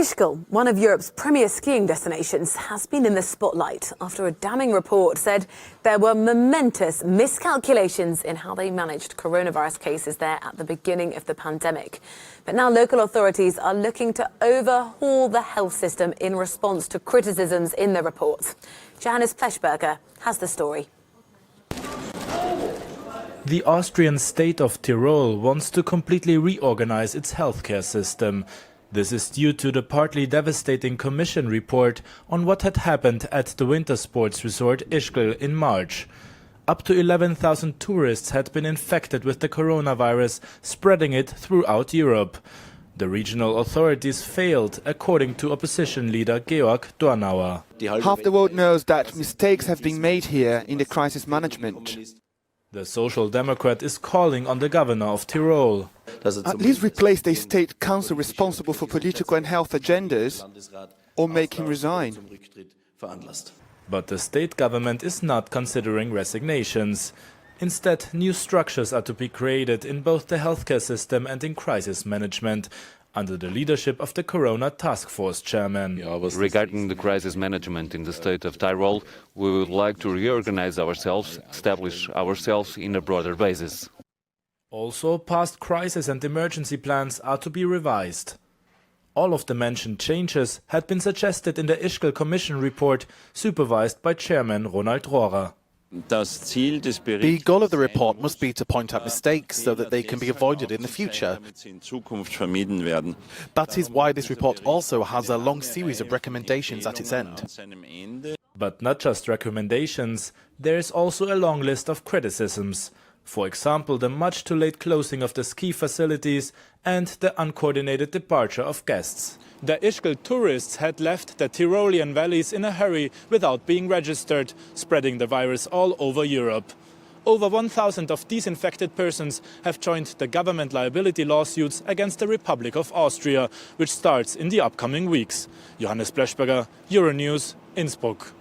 Ischgl, one of Europe's premier skiing destinations, has been in the spotlight after a damning report said there were momentous miscalculations in how they managed coronavirus cases there at the beginning of the pandemic. But now local authorities are looking to overhaul the health system in response to criticisms in the report. Johannes Pleshberger has the story. The Austrian state of Tyrol wants to completely reorganize its healthcare system. This is due to the partly devastating Commission report on what had happened at the winter sports resort Ischgl in March. Up to 11,000 tourists had been infected with the coronavirus, spreading it throughout Europe. The regional authorities failed, according to opposition leader Georg Dornauer. Half the world knows that mistakes have been made here in the crisis management. The Social Democrat is calling on the governor of Tyrol. At least replace the state council responsible for political and health agendas, or make him resign. But the state government is not considering resignations. Instead, new structures are to be created in both the healthcare system and in crisis management, under the leadership of the Corona Task Force chairman. Regarding the crisis management in the state of Tyrol, we would like to reorganize ourselves, establish ourselves in a broader basis. Also, past crisis and emergency plans are to be revised. All of the mentioned changes had been suggested in the Ischgl Commission report, supervised by Chairman Ronald Rohrer. The goal of the report must be to point out mistakes so that they can be avoided in the future. That is why this report also has a long series of recommendations at its end. But not just recommendations, there is also a long list of criticisms. For example, the much too late closing of the ski facilities and the uncoordinated departure of guests. The Ischgl tourists had left the Tyrolean valleys in a hurry without being registered, spreading the virus all over Europe. Over 1,000 of these infected persons have joined the government liability lawsuits against the Republic of Austria, which starts in the upcoming weeks. Johannes Pleshberger, Euronews, Innsbruck.